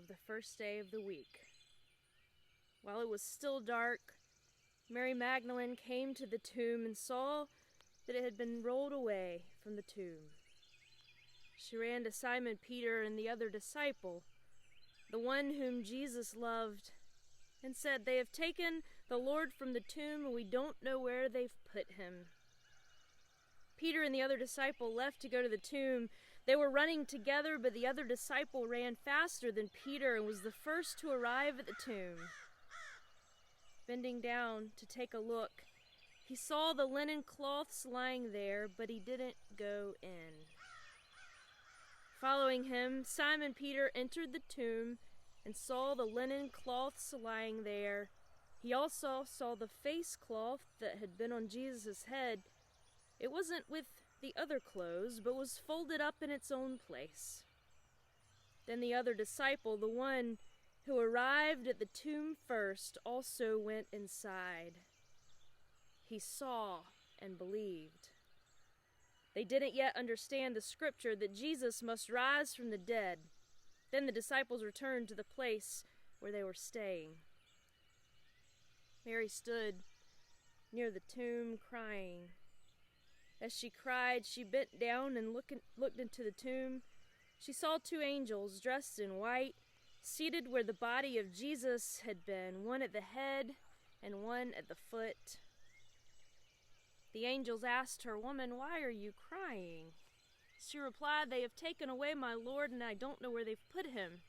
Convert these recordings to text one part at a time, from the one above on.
of the first day of the week. While it was still dark, Mary Magdalene came to the tomb and saw that it had been rolled away from the tomb. She ran to Simon Peter and the other disciple, the one whom Jesus loved, and said, "They have taken the Lord from the tomb, and we don't know where they've put him." Peter and the other disciple left to go to the tomb. They were running together, but the other disciple ran faster than Peter and was the first to arrive at the tomb. Bending down to take a look, he saw the linen cloths lying there, but he didn't go in. Following him, Simon Peter entered the tomb and saw the linen cloths lying there. He also saw the face cloth that had been on Jesus' head. It wasn't with the other clothes, but was folded up in its own place. Then the other disciple, the one who arrived at the tomb first, also went inside. He saw and believed. They didn't yet understand the scripture that Jesus must rise from the dead. Then the disciples returned to the place where they were staying. Mary stood near the tomb crying. As she cried, she bent down and looked into the tomb. She saw two angels dressed in white, seated where the body of Jesus had been, one at the head and one at the foot. The angels asked her, "Woman, why are you crying?" She replied, "They have taken away my Lord, and I don't know where they've put him."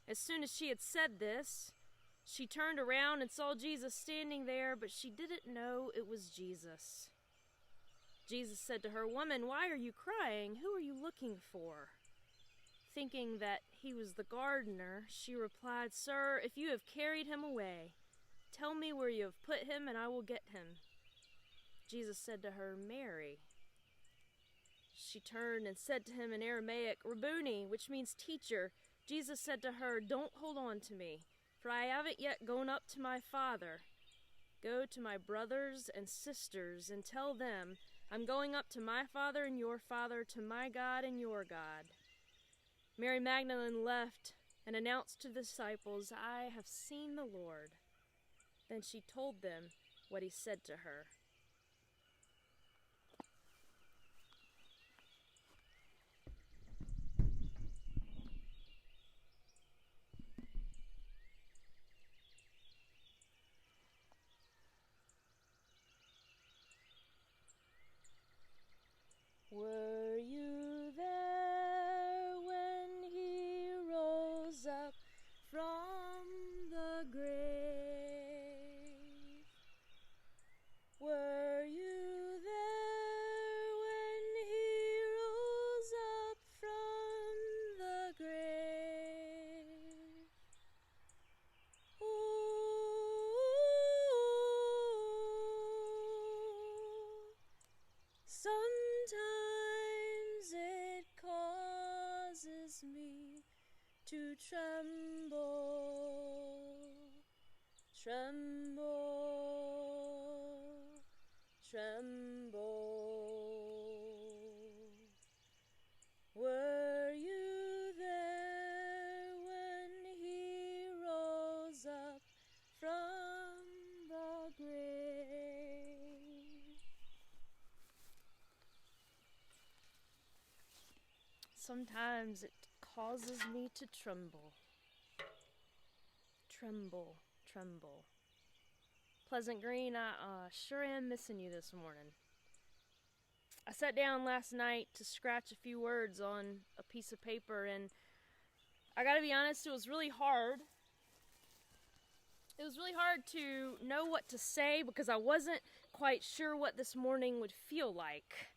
As soon as she had said this, she turned around and saw Jesus standing there, but she didn't know it was Jesus. Jesus said to her, "Woman, why are you crying? Who are you looking for?" Thinking that he was the gardener, she replied, "Sir, if you have carried him away, tell me where you have put him, and I will get him." Jesus said to her, "Mary." She turned and said to him in Aramaic, "Rabboni," which means teacher. Jesus said to her, "Don't hold on to me, for I haven't yet gone up to my Father. Go to my brothers and sisters and tell them, I'm going up to my Father and your Father, to my God and your God." Mary Magdalene left and announced to the disciples, "I have seen the Lord." Then she told them what he said to her. Were you there when he rose up from the grave? Were you there when he rose up from the grave? Oh, sometimes it causes me to tremble, tremble, tremble. Were you there when he rose up from the grave? Sometimes it causes me to tremble. Tremble, tremble. Pleasant Green, I sure am missing you this morning. I sat down last night to scratch a few words on a piece of paper, and I gotta be honest, it was really hard. It was really hard to know what to say because I wasn't quite sure what this morning would feel like.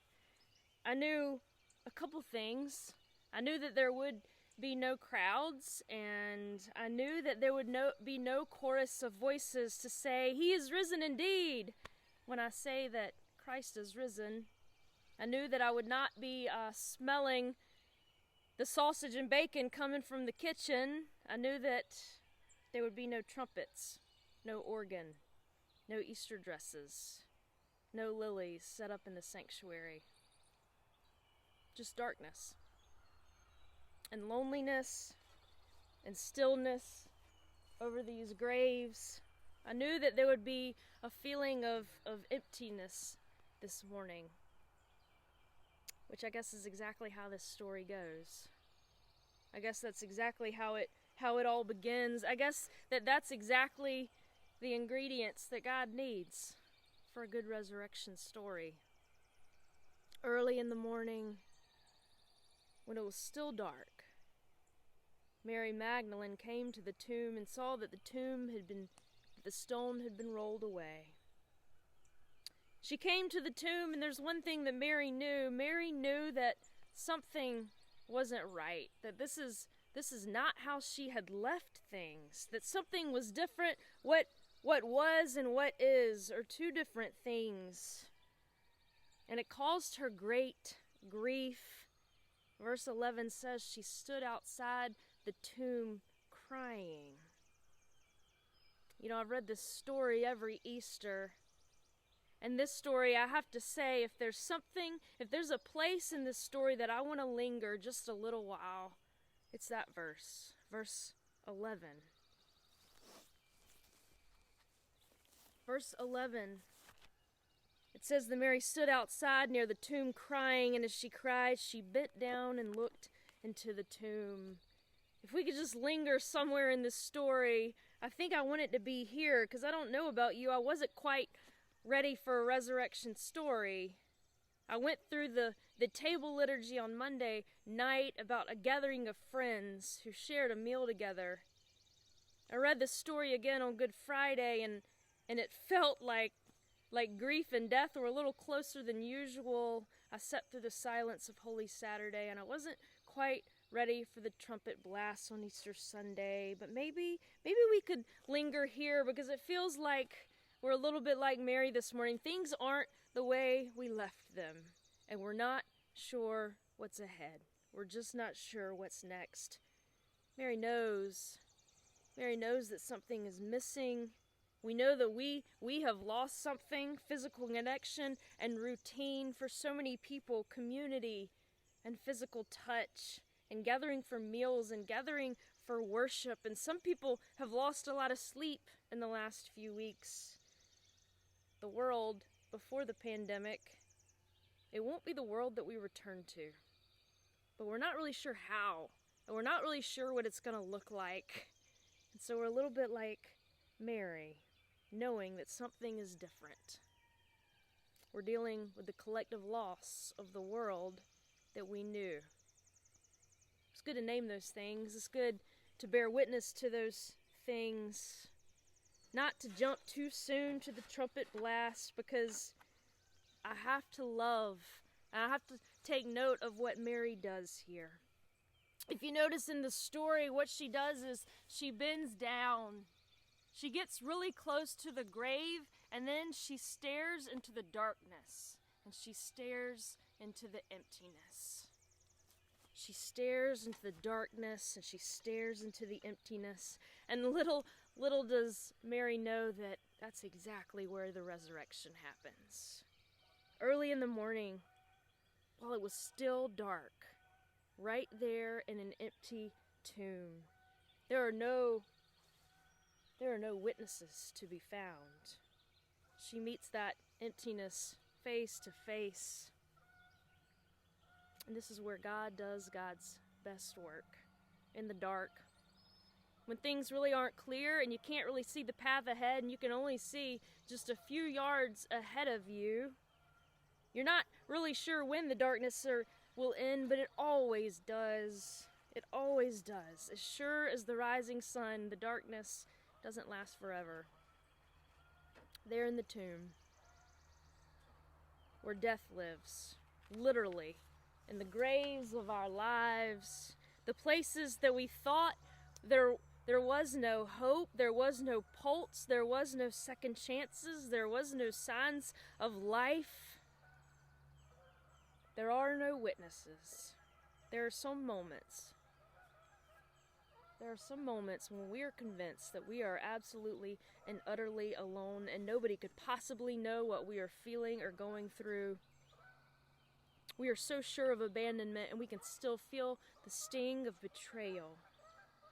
I knew a couple things. I knew that there would be no crowds, and I knew that there would be no chorus of voices to say, "He is risen indeed," when I say that Christ is risen. I knew that I would not be smelling the sausage and bacon coming from the kitchen. I knew that there would be no trumpets, no organ, no Easter dresses, no lilies set up in the sanctuary. Just darkness and loneliness and stillness over these graves. I knew that there would be a feeling of emptiness this morning, which I guess is exactly how this story goes. I guess that's exactly how it all begins. I guess that's exactly the ingredients that God needs for a good resurrection story. Early in the morning, when it was still dark, Mary Magdalene came to the tomb and saw that the stone had been rolled away. She came to the tomb, and there's one thing that Mary knew. Mary knew that something wasn't right, that this is not how she had left things, that something was different. What was and what is are two different things. And it caused her great grief. Verse 11 says she stood outside the tomb crying. You know, I've read this story every Easter. And this story, I have to say, if there's a place in this story that I want to linger just a little while, it's that verse 11. Verse 11, it says that Mary stood outside near the tomb crying, and as she cried, she bent down and looked into the tomb. If we could just linger somewhere in this story, I think I want it to be here, because I don't know about you, I wasn't quite ready for a resurrection story. I went through the table liturgy on Monday night about a gathering of friends who shared a meal together. I read the story again on Good Friday, and it felt like grief and death were a little closer than usual. I sat through the silence of Holy Saturday, and I wasn't quite ready for the trumpet blast on Easter Sunday. But maybe we could linger here, because it feels like we're a little bit like Mary this morning. Things aren't the way we left them, and we're not sure what's ahead. We're just not sure what's next. Mary knows that something is missing. We know that we have lost something, physical connection and routine for so many people, community and physical touch, and gathering for meals and gathering for worship. And some people have lost a lot of sleep in the last few weeks. The world before the pandemic, it won't be the world that we return to. But we're not really sure how, and we're not really sure what it's going to look like. And so we're a little bit like Mary, knowing that something is different. We're dealing with the collective loss of the world that we knew. It's good to name those things. It's good to bear witness to those things. Not to jump too soon to the trumpet blast, because I have to love, and I have to take note of what Mary does here. If you notice in the story, what she does is she bends down. She gets really close to the grave, and then she stares into the darkness, and she stares into the emptiness. She stares into the darkness, and she stares into the emptiness. And little does Mary know that that's exactly where the resurrection happens. Early in the morning, while it was still dark, right there in an empty tomb, there are no witnesses to be found. She meets that emptiness face to face. And this is where God does God's best work, in the dark. When things really aren't clear and you can't really see the path ahead and you can only see just a few yards ahead of you, you're not really sure when the darkness will end, but it always does. It always does. As sure as the rising sun, the darkness doesn't last forever. There in the tomb, where death lives, literally, in the graves of our lives, the places that we thought there was no hope, there was no pulse, there was no second chances, there was no signs of life. There are no witnesses. There are some moments when we are convinced that we are absolutely and utterly alone, and nobody could possibly know what we are feeling or going through. We are so sure of abandonment, and we can still feel the sting of betrayal.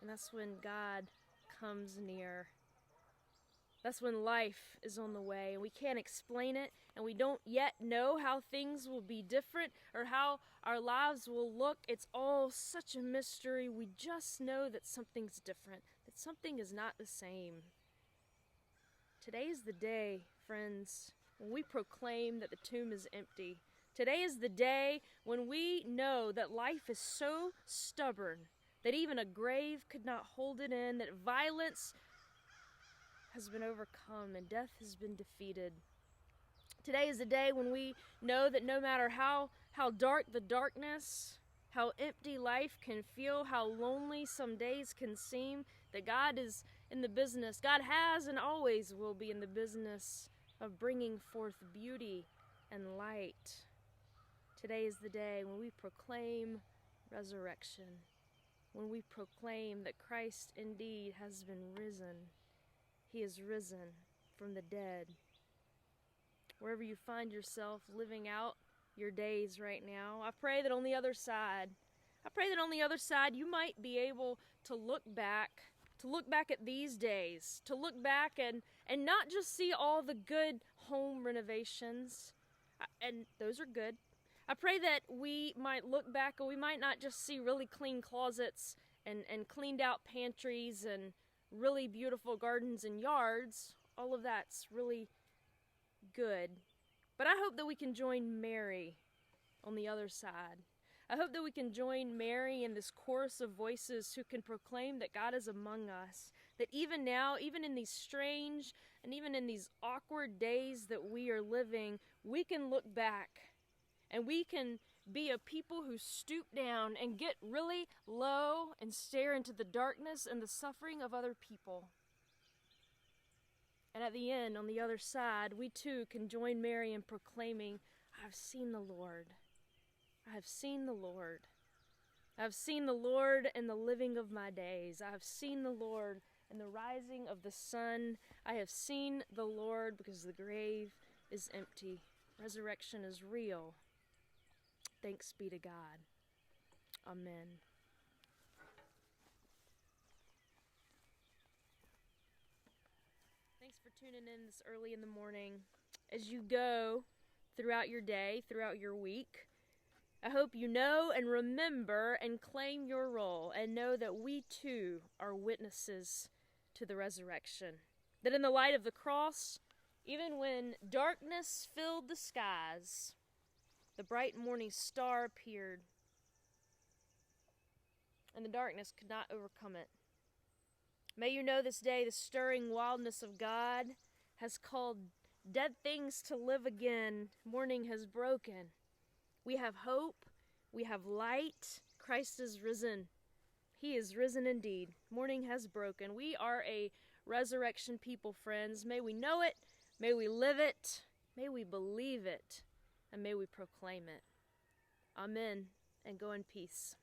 And that's when God comes near. That's when life is on the way, and we can't explain it, and we don't yet know how things will be different or how our lives will look. It's all such a mystery. We just know that something's different, that something is not the same. Today is the day, friends, when we proclaim that the tomb is empty. Today is the day when we know that life is so stubborn that even a grave could not hold it in, that violence has been overcome and death has been defeated. Today is the day when we know that no matter how dark the darkness, how empty life can feel, how lonely some days can seem, that God is in the business. God has and always will be in the business of bringing forth beauty and light. Today is the day when we proclaim resurrection, when we proclaim that Christ indeed has been risen. He is risen from the dead. Wherever you find yourself living out your days right now, I pray that on the other side, you might be able to look back at these days, to look back and not just see all the good home renovations, and those are good. I pray that we might look back and we might not just see really clean closets and cleaned out pantries and really beautiful gardens and yards. All of that's really good. But I hope that we can join Mary on the other side. I hope that we can join Mary in this chorus of voices who can proclaim that God is among us. That even now, even in these strange and even in these awkward days that we are living, we can look back and we can be a people who stoop down and get really low and stare into the darkness and the suffering of other people. And at the end, on the other side, we too can join Mary in proclaiming, I've seen the Lord. I have seen the Lord. I have seen the Lord in the living of my days. I have seen the Lord in the rising of the sun. I have seen the Lord because the grave is empty. Resurrection is real. Thanks be to God. Amen. Thanks for tuning in this early in the morning. As you go throughout your day, throughout your week, I hope you know and remember and claim your role and know that we too are witnesses to the resurrection. That in the light of the cross, even when darkness filled the skies, the bright morning star appeared, and the darkness could not overcome it. May you know this day the stirring wildness of God has called dead things to live again. Morning has broken. We have hope. We have light. Christ is risen. He is risen indeed. Morning has broken. We are a resurrection people, friends. May we know it. May we live it. May we believe it. And may we proclaim it. Amen. And go in peace.